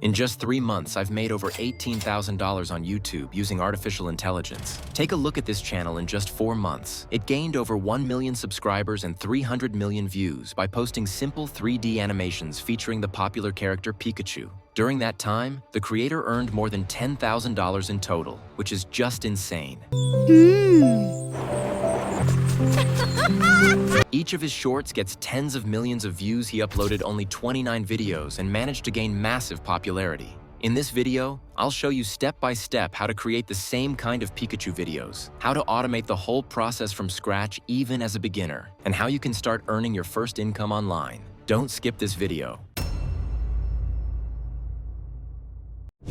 In just 3 months, I've made over $18,000 on YouTube using artificial intelligence. Take a look at this channel in just 4 months. It gained over 1 million subscribers and 300 million views by posting simple 3D animations featuring the popular character Pikachu. During that time, the creator earned more than $10,000 in total, which is just insane. Each of his shorts gets tens of millions of views. He uploaded only 29 videos and managed to gain massive popularity. In this video, I'll show you step by step how to create the same kind of Pikachu videos, how to automate the whole process from scratch even as a beginner, and how you can start earning your first income online. Don't skip this video.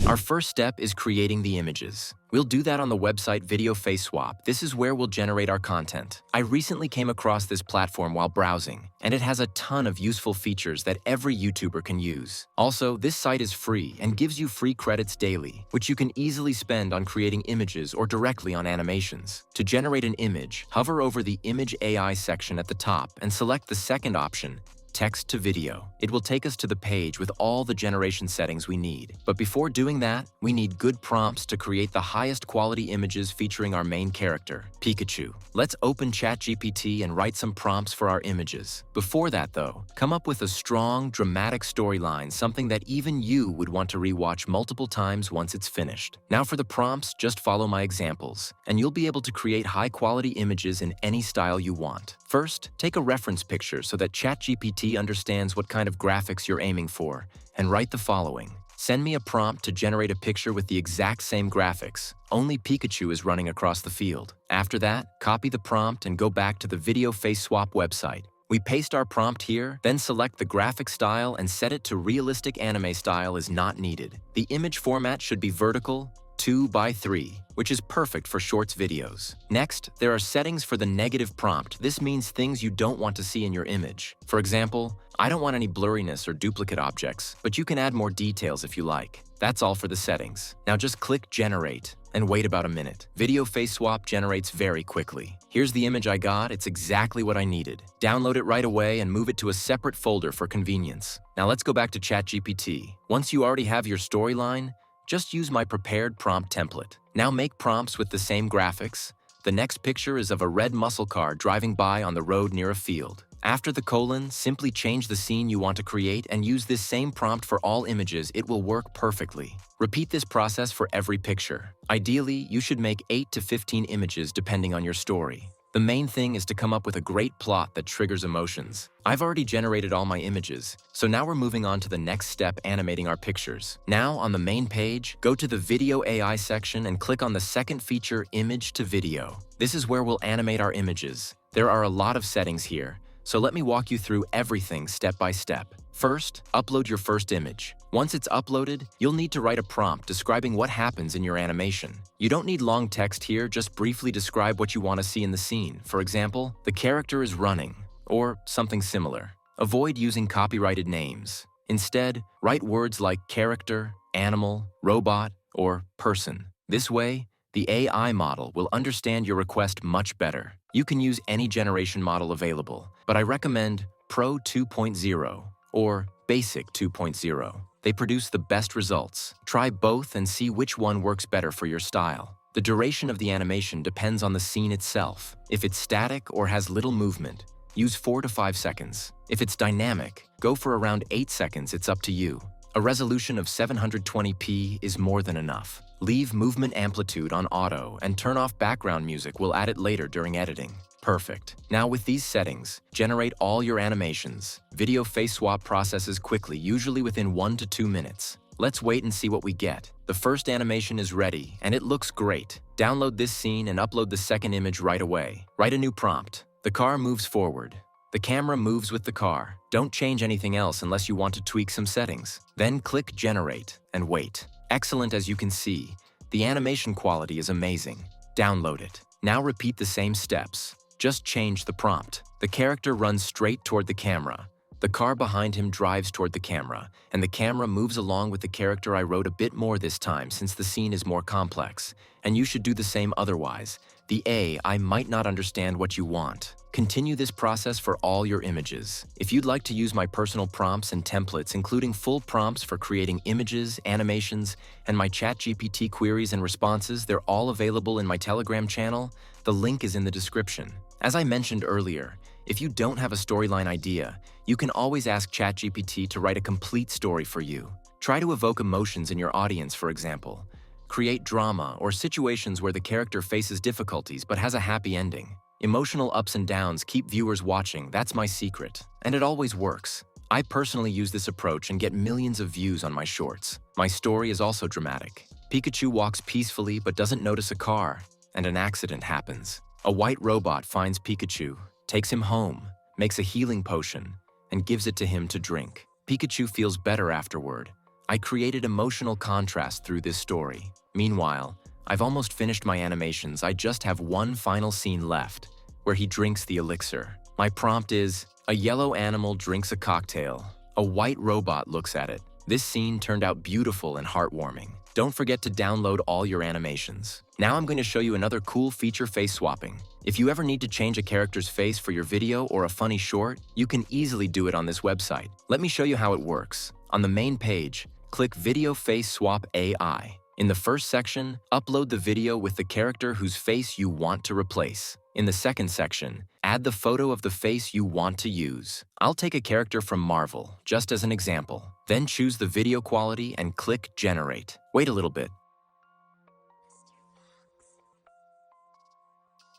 Our first step is creating the images. We'll do that on the website Video Face Swap. This is where we'll generate our content. I recently came across this platform while browsing, and it has a ton of useful features that every YouTuber can use. Also, this site is free and gives you free credits daily, which you can easily spend on creating images or directly on animations. To generate an image, hover over the Image AI section at the top and select the second option, Text to Video. It will take us to the page with all the generation settings we need. But before doing that, we need good prompts to create the highest quality images featuring our main character, Pikachu. Let's open ChatGPT and write some prompts for our images. Before that though, come up with a strong, dramatic storyline, something that even you would want to rewatch multiple times once it's finished. Now for the prompts, just follow my examples, and you'll be able to create high-quality images in any style you want. First, take a reference picture so that ChatGPT understands what kind of graphics you're aiming for, and write the following. Send me a prompt to generate a picture with the exact same graphics. Only Pikachu is running across the field. After that, copy the prompt and go back to the Video Face Swap website. We paste our prompt here, then select the graphic style and set it to realistic anime style is not needed. The image format should be vertical, 2:3, which is perfect for shorts videos. Next, there are settings for the negative prompt. This means things you don't want to see in your image. For example, I don't want any blurriness or duplicate objects, but you can add more details if you like. That's all for the settings. Now just click Generate and wait about a minute. Video Face Swap generates very quickly. Here's the image I got. It's exactly what I needed. Download it right away and move it to a separate folder for convenience. Now let's go back to ChatGPT. Once you already have your storyline, just use my prepared prompt template. Now make prompts with the same graphics. The next picture is of a red muscle car driving by on the road near a field. After the colon, simply change the scene you want to create and use this same prompt for all images. It will work perfectly. Repeat this process for every picture. Ideally, you should make 8 to 15 images depending on your story. The main thing is to come up with a great plot that triggers emotions. I've already generated all my images, so now we're moving on to the next step, animating our pictures. Now, on the main page, go to the Video AI section and click on the second feature, Image to Video. This is where we'll animate our images. There are a lot of settings here, so let me walk you through everything step by step. First, upload your first image. Once it's uploaded, you'll need to write a prompt describing what happens in your animation. You don't need long text here, just briefly describe what you want to see in the scene. For example, the character is running, or something similar. Avoid using copyrighted names. Instead, write words like character, animal, robot, or person. This way, the AI model will understand your request much better. You can use any generation model available, but I recommend Pro 2.0 or Basic 2.0. They produce the best results. Try both and see which one works better for your style. The duration of the animation depends on the scene itself. If it's static or has little movement, use 4 to 5 seconds. If it's dynamic, go for around 8 seconds. It's up to you. A resolution of 720p is more than enough. Leave movement amplitude on auto and turn off background music. We'll add it later during editing. Perfect. Now with these settings, generate all your animations. Video Face Swap processes quickly, usually within 1 to 2 minutes. Let's wait and see what we get. The first animation is ready, and it looks great. Download this scene and upload the second image right away. Write a new prompt. The car moves forward. The camera moves with the car. Don't change anything else unless you want to tweak some settings. Then click Generate and wait. Excellent. As you can see, the animation quality is amazing. Download it. Now repeat the same steps. Just change the prompt. The character runs straight toward the camera. The car behind him drives toward the camera, and the camera moves along with the character. I wrote a bit more this time since the scene is more complex, and you should do the same otherwise. The AI might not understand what you want. Continue this process for all your images. If you'd like to use my personal prompts and templates, including full prompts for creating images, animations, and my ChatGPT queries and responses, they're all available in my Telegram channel. The link is in the description. As I mentioned earlier, if you don't have a storyline idea, you can always ask ChatGPT to write a complete story for you. Try to evoke emotions in your audience, for example. Create drama or situations where the character faces difficulties but has a happy ending. Emotional ups and downs keep viewers watching, that's my secret. And it always works. I personally use this approach and get millions of views on my shorts. My story is also dramatic. Pikachu walks peacefully but doesn't notice a car, and an accident happens. A white robot finds Pikachu, takes him home, makes a healing potion, and gives it to him to drink. Pikachu feels better afterward. I created emotional contrast through this story. Meanwhile, I've almost finished my animations. I just have one final scene left, where he drinks the elixir. My prompt is, a yellow animal drinks a cocktail. A white robot looks at it. This scene turned out beautiful and heartwarming. Don't forget to download all your animations. Now I'm going to show you another cool feature, face swapping. If you ever need to change a character's face for your video or a funny short, you can easily do it on this website. Let me show you how it works. On the main page, click Video Face Swap AI. In the first section, upload the video with the character whose face you want to replace. In the second section, add the photo of the face you want to use. I'll take a character from Marvel, just as an example. Then choose the video quality and click Generate. Wait a little bit.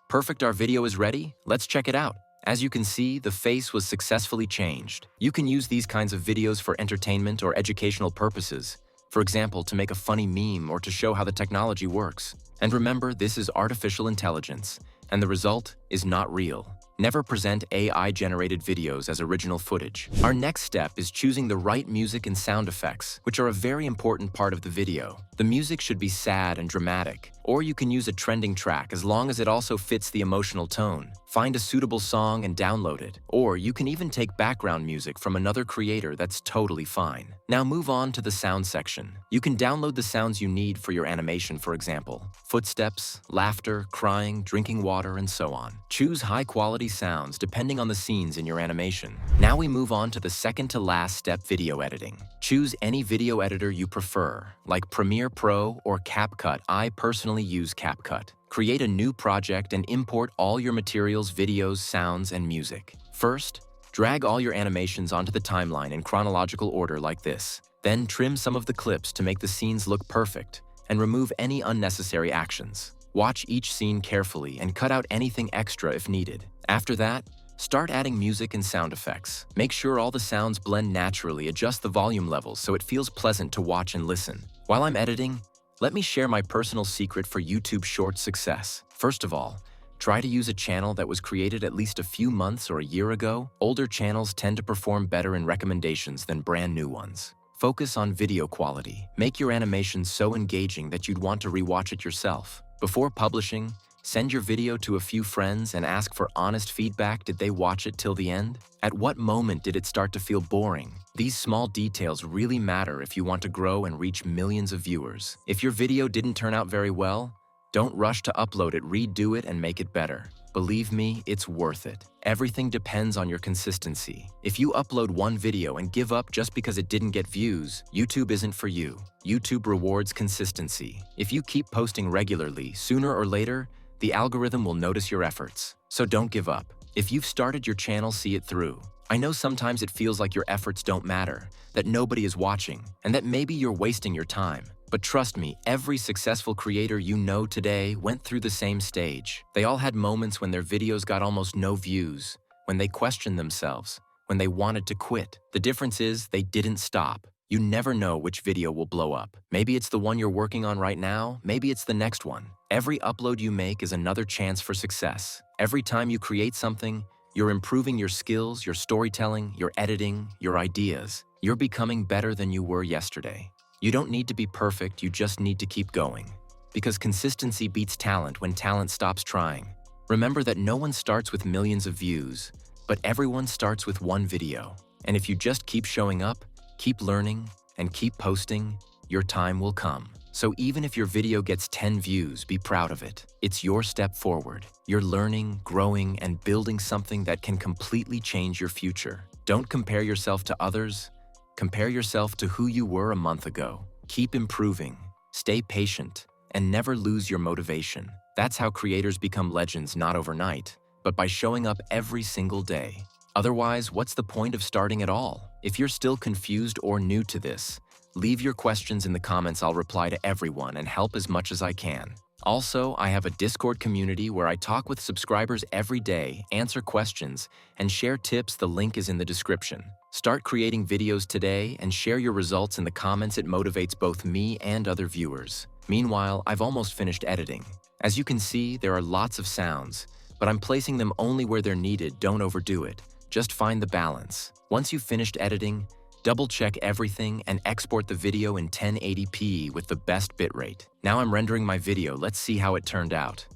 Perfect, our video is ready. Let's check it out. As you can see, the face was successfully changed. You can use these kinds of videos for entertainment or educational purposes. For example, to make a funny meme or to show how the technology works. And remember, this is artificial intelligence, and the result is not real. Never present AI-generated videos as original footage. Our next step is choosing the right music and sound effects, which are a very important part of the video. The music should be sad and dramatic, or you can use a trending track as long as it also fits the emotional tone. Find a suitable song and download it, or you can even take background music from another creator. That's totally fine. Now move on to the sound section. You can download the sounds you need for your animation, for example, footsteps, laughter, crying, drinking water, and so on. Choose high-quality sounds depending on the scenes in your animation. Now we move on to the second to last step, video editing. Choose any video editor you prefer, like Premiere Pro or CapCut. I personally use CapCut. Create a new project and import all your materials, videos, sounds, and music. First, drag all your animations onto the timeline in chronological order like this. Then trim some of the clips to make the scenes look perfect, and remove any unnecessary actions. Watch each scene carefully and cut out anything extra if needed. After that, start adding music and sound effects. Make sure all the sounds blend naturally. Adjust the volume levels so it feels pleasant to watch and listen. While I'm editing, let me share my personal secret for YouTube Shorts success. First of all, try to use a channel that was created at least a few months or a year ago. Older channels tend to perform better in recommendations than brand new ones. Focus on video quality. Make your animation so engaging that you'd want to rewatch it yourself. Before publishing, send your video to a few friends and ask for honest feedback. Did they watch it till the end? At what moment did it start to feel boring? These small details really matter if you want to grow and reach millions of viewers. If your video didn't turn out very well, don't rush to upload it. Redo it and make it better. Believe me, it's worth it. Everything depends on your consistency. If you upload one video and give up just because it didn't get views, YouTube isn't for you. YouTube rewards consistency. If you keep posting regularly, sooner or later, the algorithm will notice your efforts. So don't give up. If you've started your channel, see it through. I know sometimes it feels like your efforts don't matter, that nobody is watching, and that maybe you're wasting your time. But trust me, every successful creator you know today went through the same stage. They all had moments when their videos got almost no views, when they questioned themselves, when they wanted to quit. The difference is they didn't stop. You never know which video will blow up. Maybe it's the one you're working on right now, maybe it's the next one. Every upload you make is another chance for success. Every time you create something, you're improving your skills, your storytelling, your editing, your ideas. You're becoming better than you were yesterday. You don't need to be perfect, you just need to keep going. Because consistency beats talent when talent stops trying. Remember that no one starts with millions of views, but everyone starts with one video. And if you just keep showing up, keep learning, and keep posting, your time will come. So even if your video gets 10 views, be proud of it. It's your step forward. You're learning, growing, and building something that can completely change your future. Don't compare yourself to others. Compare yourself to who you were a month ago. Keep improving, stay patient, and never lose your motivation. That's how creators become legends, not overnight, but by showing up every single day. Otherwise, what's the point of starting at all? If you're still confused or new to this, leave your questions in the comments. I'll reply to everyone and help as much as I can. Also, I have a Discord community where I talk with subscribers every day, answer questions, and share tips. The link is in the description. Start creating videos today and share your results in the comments. It motivates both me and other viewers. Meanwhile, I've almost finished editing. As you can see, there are lots of sounds, but I'm placing them only where they're needed. Don't overdo it. Just find the balance. Once you've finished editing, double-check everything and export the video in 1080p with the best bitrate. Now I'm rendering my video. Let's see how it turned out.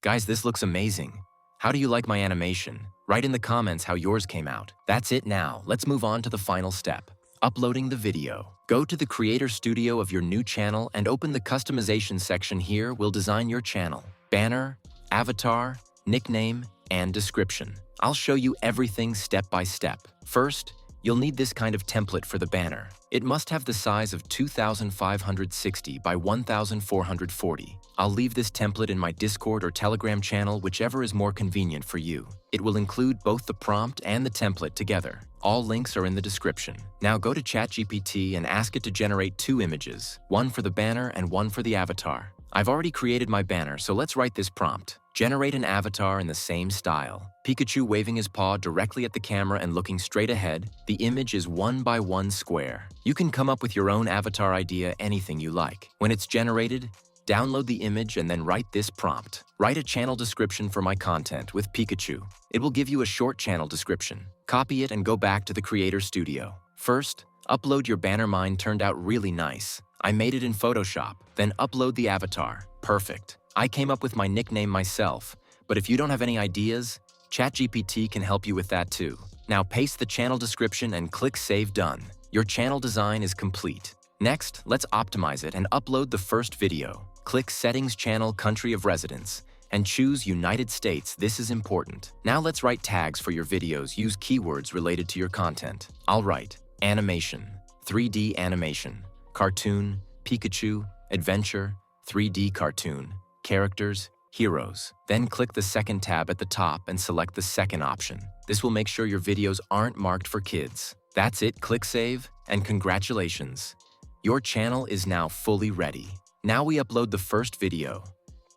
Guys, this looks amazing. How do you like my animation? Write in the comments how yours came out. That's it now. Let's move on to the final step, uploading the video. Go to the Creator Studio of your new channel and open the customization section. Here, we'll design your channel, banner, avatar, nickname, and description. I'll show you everything step by step. First, you'll need this kind of template for the banner. It must have the size of 2560 by 1440. I'll leave this template in my Discord or Telegram channel, whichever is more convenient for you. It will include both the prompt and the template together. All links are in the description. Now go to ChatGPT and ask it to generate 2 images, one for the banner and one for the avatar. I've already created my banner, so let's write this prompt. Generate an avatar in the same style. Pikachu waving his paw directly at the camera and looking straight ahead. The image is 1 by 1 square. You can come up with your own avatar idea, anything you like. When it's generated, download the image and then write this prompt. Write a channel description for my content with Pikachu. It will give you a short channel description. Copy it and go back to the Creator Studio. First, upload your banner. Mine turned out really nice. I made it in Photoshop. Then upload the avatar. Perfect. I came up with my nickname myself, but if you don't have any ideas, ChatGPT can help you with that too. Now paste the channel description and click Save. Done. Your channel design is complete. Next, let's optimize it and upload the first video. Click Settings, Channel, Country of Residence, and choose United States. This is important. Now let's write tags for your videos. Use keywords related to your content. I'll write animation, 3D animation, cartoon, Pikachu, adventure, 3D cartoon, characters, heroes. Then click the second tab at the top and select the second option. This will make sure your videos aren't marked for kids. That's it. Click Save, and congratulations. Your channel is now fully ready. Now we upload the first video.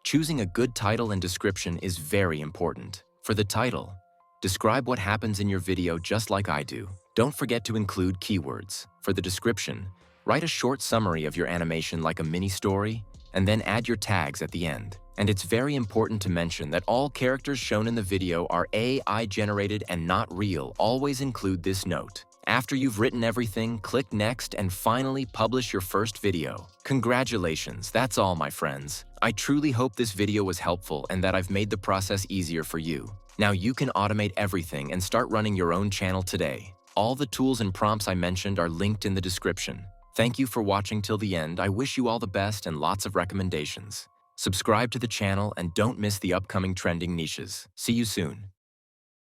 Choosing a good title and description is very important. For the title, describe what happens in your video just like I do. Don't forget to include keywords. For the description, write a short summary of your animation like a mini story, and then add your tags at the end. And it's very important to mention that all characters shown in the video are AI generated and not real. Always include this note. After you've written everything, click Next and finally publish your first video. Congratulations, that's all, my friends. I truly hope this video was helpful and that I've made the process easier for you. Now you can automate everything and start running your own channel today. All the tools and prompts I mentioned are linked in the description. Thank you for watching till the end. I wish you all the best and lots of recommendations. Subscribe to the channel and don't miss the upcoming trending niches. See you soon.